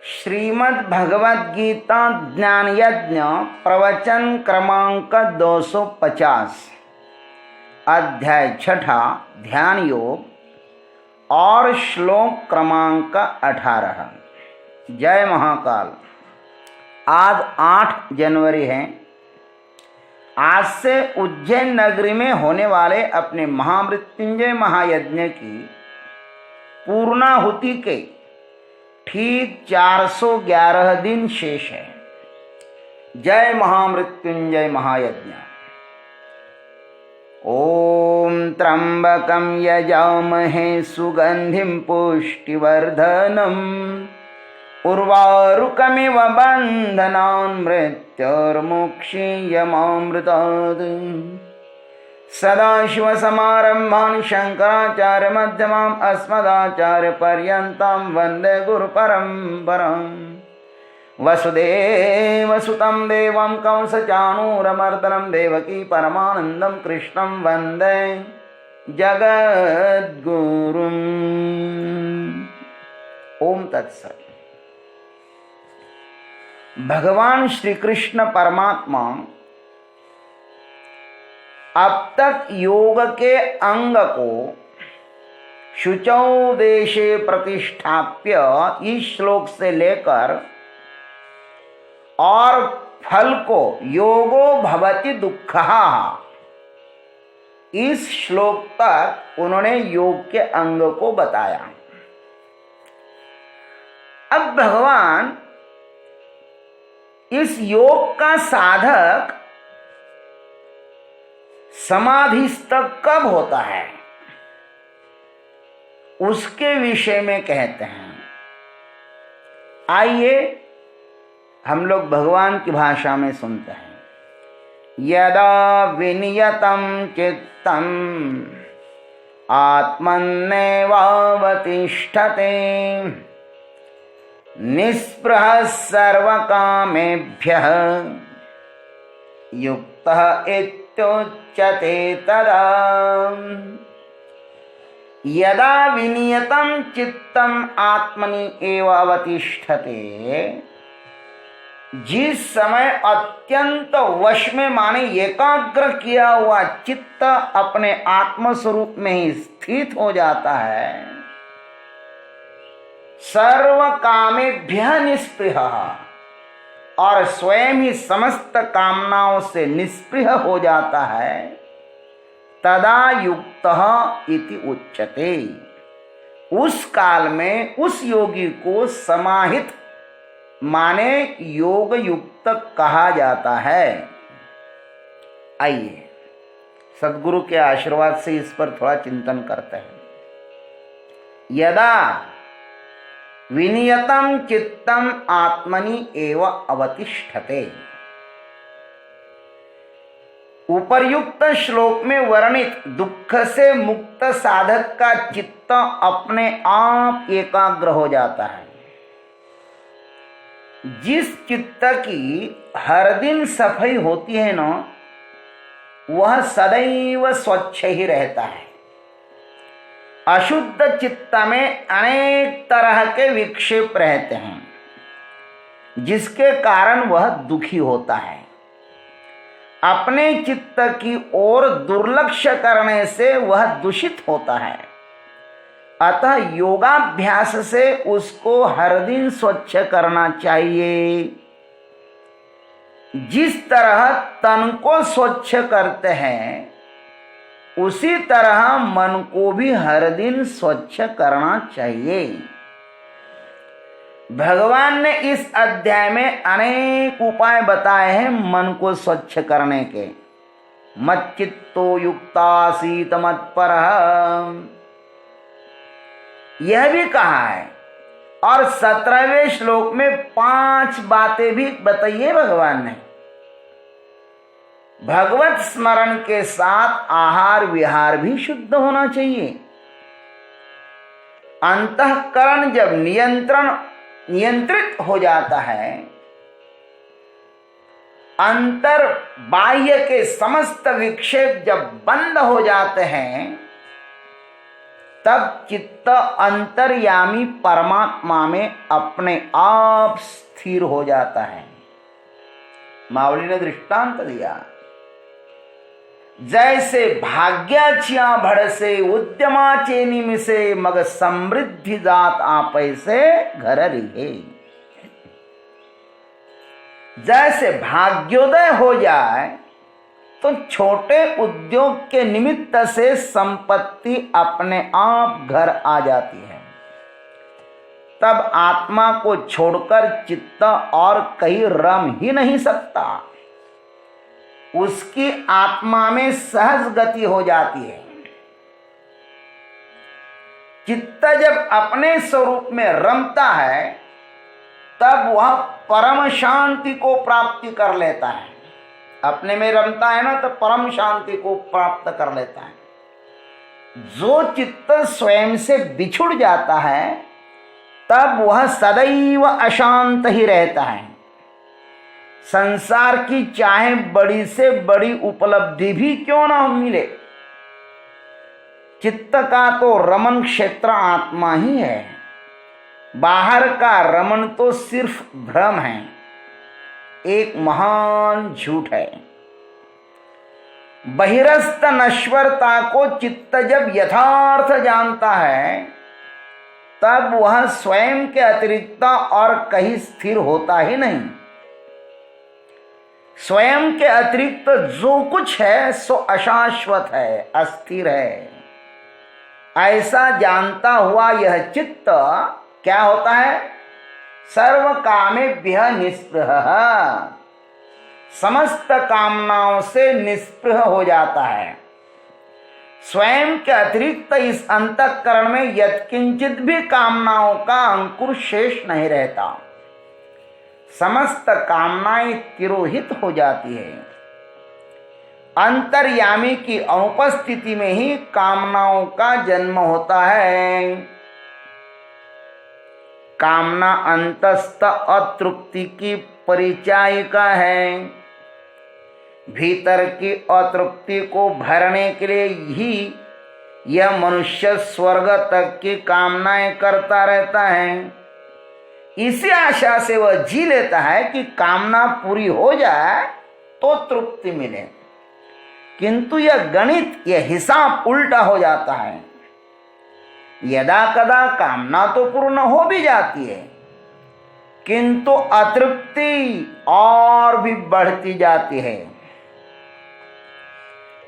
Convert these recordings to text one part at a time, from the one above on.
श्रीमद् भगवद गीता ज्ञान यज्ञ प्रवचन क्रमांक 250 अध्याय 6 ध्यान योग और श्लोक क्रमांक 18। जय महाकाल। आज 8 जनवरी है। आज से उज्जैन नगरी में होने वाले अपने महामृत्युंजय महायज्ञ की पूर्णाहुति के ठीक 411 दिन शेष है। जय महामृत्युंजय महायज्ञ। ओम त्र्यंबकं यजामहे सुगंधिं पुष्टिवर्धनम् उर्वारुकमिव बन्धनान् मृत्योर्मुक्षीयमामृतात्। सदाशिवसमारम्भान् शङ्कराचार्यमध्यमाम् अस्मदाचार्यपर्यन्तां वन्दे गुरुपरम्पराम्। वसुदेवसुतं देवं कंसचाणूरमर्दनं देवकी परमानन्दं कृष्णं वन्दे जगद्गुरुम्। ओम तत्सत्। भगवान श्री कृष्ण परमात्मा अब तक योग के अंग को शुचौ देशे प्रतिष्ठाप्य इस श्लोक से लेकर और फल को योगो भवति दुःखः इस श्लोक तक उन्होंने योग के अंग को बताया। अब भगवान इस योग का साधक समाधिस्थ कब होता है उसके विषय में कहते हैं। आइए हम लोग भगवान की भाषा में सुनते हैं। यदा विनियतं चित्तम् आत्मन्नेवावतिष्ठते निःस्पृहः सर्वकामेभ्यः युक्तः इत्युच्यते तदा। यदा विनियतं चित्तम् आत्मनि एव अवतिष्ठते, जिस समय अत्यंत वश में माने एकाग्र किया हुआ चित्त अपने आत्म स्वरूप में ही स्थित हो जाता है, सर्व कामेभ्यः निःस्पृहः और स्वयं ही समस्त कामनाओं से निष्पृह हो जाता है, तदा युक्तः इति उच्यते। उस काल में उस योगी को समाहित माने योग युक्त कहा जाता है। आइए सद्गुरु के आशीर्वाद से इस पर थोड़ा चिंतन करते हैं। यदा विनियतं चित्तम् आत्मनि एव अवतिष्ठते। उपर्युक्त श्लोक में वर्णित दुख से मुक्त साधक का चित्त अपने आप एकाग्र हो जाता है। जिस चित्त की हर दिन सफाई होती है ना, वह सदैव स्वच्छ ही रहता है। अशुद्ध चित्त में अनेक तरह के विक्षेप रहते हैं, जिसके कारण वह दुखी होता है। अपने चित्त की ओर दुर्लक्ष्य करने से वह दूषित होता है। अतः योगाभ्यास से उसको हर दिन स्वच्छ करना चाहिए। जिस तरह तन को स्वच्छ करते हैं, उसी तरह मन को भी हर दिन स्वच्छ करना चाहिए। भगवान ने इस अध्याय में अनेक उपाय बताए हैं मन को स्वच्छ करने के। मच्चित्तो युक्तासीत मत्परः यह भी कहा है, और 17वें श्लोक में 5 बातें भी बताइए भगवान ने। भगवत स्मरण के साथ आहार विहार भी शुद्ध होना चाहिए। अंतःकरण जब नियंत्रित हो जाता है, अंतर बाह्य के समस्त विक्षेप जब बंद हो जाते हैं, तब चित्त अंतर्यामी परमात्मा में अपने आप स्थिर हो जाता है। मावली ने दृष्टांत दिया, जैसे भाग्याच्या भडसे उद्यमाचे निमिसे मग समृद्धि जात आपैसे घर रिहे। जैसे भाग्योदय हो जाए तो छोटे उद्योग के निमित्त से संपत्ति अपने आप घर आ जाती है। तब आत्मा को छोड़कर चित्त और कहीं रम ही नहीं सकता, उसकी आत्मा में सहज गति हो जाती है। चित्त जब अपने स्वरूप में रमता है तब वह परम शांति को प्राप्ति कर लेता है। अपने में रमता है ना तो परम शांति को प्राप्त कर लेता है। जो चित्त स्वयं से बिछुड़ जाता है तब वह सदैव अशांत ही रहता है। संसार की चाहे बड़ी से बड़ी उपलब्धि भी क्यों ना मिले, चित्त का तो रमन क्षेत्र आत्मा ही है। बाहर का रमन तो सिर्फ भ्रम है, एक महान झूठ है। बहिरस्त नश्वरता को चित्त जब यथार्थ जानता है तब वह स्वयं के अतिरिक्त और कहीं स्थिर होता ही नहीं। स्वयं के अतिरिक्त जो कुछ है सो अशाश्वत है, अस्थिर है। ऐसा जानता हुआ यह चित्त क्या होता है? सर्व कामेभ्यः निस्पृह, समस्त कामनाओं से निस्पृह हो जाता है। स्वयं के अतिरिक्त इस अंतःकरण में यत्किंचित भी कामनाओं का अंकुर शेष नहीं रहता। समस्त कामनाएं तिरोहित हो जाती है। अंतर्यामी की अनुपस्थिति में ही कामनाओं का जन्म होता है। कामना अंतस्थ अतृप्ति की परिचायिका है। भीतर की अतृप्ति को भरने के लिए ही यह मनुष्य स्वर्ग तक की कामनाएं करता रहता है। इसी आशा से वह जी लेता है कि कामना पूरी हो जाए तो तृप्ति मिले, किंतु यह गणित, यह हिसाब उल्टा हो जाता है। यदा कदा कामना तो पूर्ण हो भी जाती है, किंतु अतृप्ति और भी बढ़ती जाती है।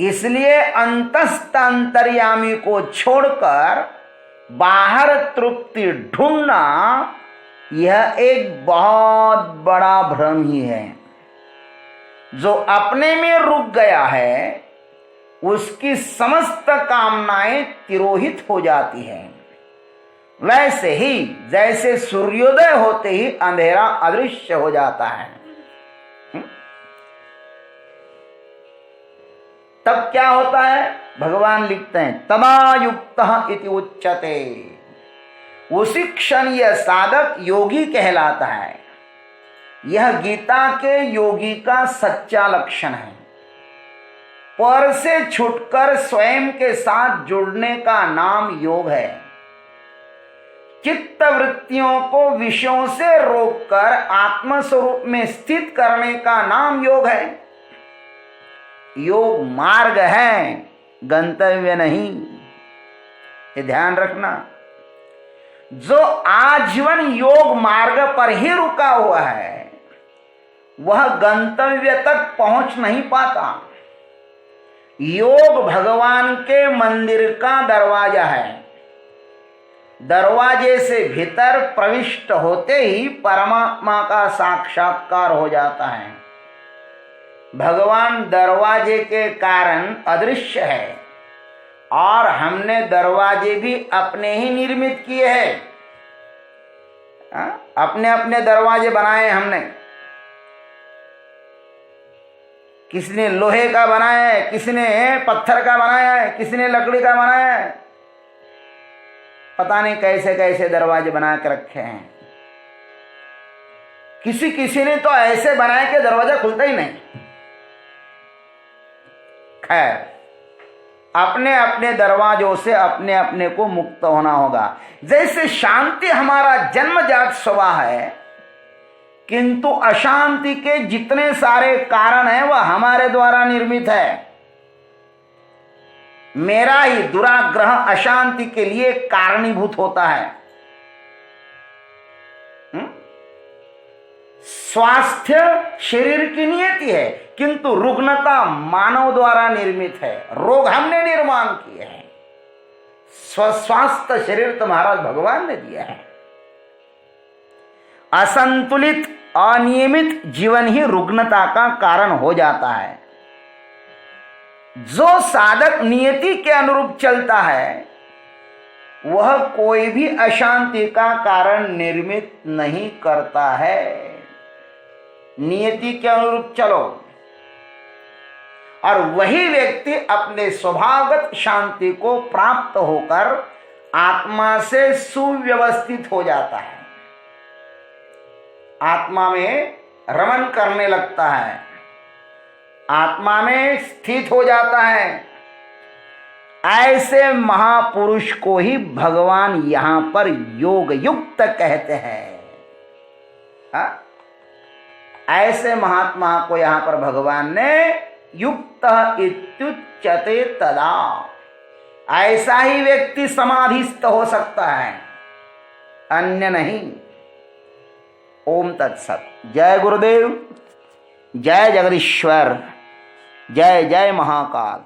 इसलिए अंतस्थ अंतर्यामी को छोड़कर बाहर तृप्ति ढूंढना यह एक बहुत बड़ा भ्रम ही है। जो अपने में रुक गया है उसकी समस्त कामनाएं तिरोहित हो जाती हैं। वैसे ही जैसे सूर्योदय होते ही अंधेरा अदृश्य हो जाता है। तब क्या होता है? भगवान लिखते हैं तदायुक्तः इति उच्यते। उसी क्षण यह साधक योगी कहलाता है। यह गीता के योगी का सच्चा लक्षण है। पर से छुटकर स्वयं के साथ जुड़ने का नाम योग है। चित्त वृत्तियों को विषयों से रोककर आत्मस्वरूप में स्थित करने का नाम योग है। योग मार्ग है, गंतव्य नहीं। ये ध्यान रखना। जो आजीवन योग मार्ग पर ही रुका हुआ है वह गंतव्य तक पहुंच नहीं पाता। योग भगवान के मंदिर का दरवाजा है। दरवाजे से भीतर प्रविष्ट होते ही परमात्मा का साक्षात्कार हो जाता है। भगवान दरवाजे के कारण अदृश्य है और हमने दरवाजे भी अपने ही निर्मित किए हैं। अपने अपने दरवाजे बनाए हमने। किसी ने लोहे का बनाया है, किसी ने पत्थर का बनाया है, किसी ने लकड़ी का बनाया है। पता नहीं कैसे कैसे दरवाजे बना के रखे हैं। किसी ने तो ऐसे बनाए कि दरवाजा खुलता ही नहीं। खैर, अपने अपने दरवाजों से अपने अपने को मुक्त होना होगा। जैसे शांति हमारा जन्मजात स्वभाव है, किंतु अशांति के जितने सारे कारण हैं वह हमारे द्वारा निर्मित है। मेरा ही दुराग्रह अशांति के लिए कारणीभूत होता है। स्वास्थ्य शरीर की नियति है, किंतु रुग्णता मानव द्वारा निर्मित है। रोग हमने निर्माण किए हैं। स्वास्थ्य शरीर तो महाराज भगवान ने दिया है। असंतुलित अनियमित जीवन ही रुग्णता का कारण हो जाता है। जो साधक नियति के अनुरूप चलता है वह कोई भी अशांति का कारण निर्मित नहीं करता है। नियति के अनुरूप चलो और वही व्यक्ति अपने स्वभावगत शांति को प्राप्त होकर आत्मा से सुव्यवस्थित हो जाता है, आत्मा में रमण करने लगता है, आत्मा में स्थित हो जाता है। ऐसे महापुरुष को ही भगवान यहां पर योग युक्त कहते हैं। हा? ऐसे महात्मा को यहां पर भगवान ने युक्त इत्युच्यते तदा, ऐसा ही व्यक्ति समाधिस्थ हो सकता है, अन्य नहीं। ओम तत्सत। जय गुरुदेव, जय जगदीश्वर, जय जय महाकाल।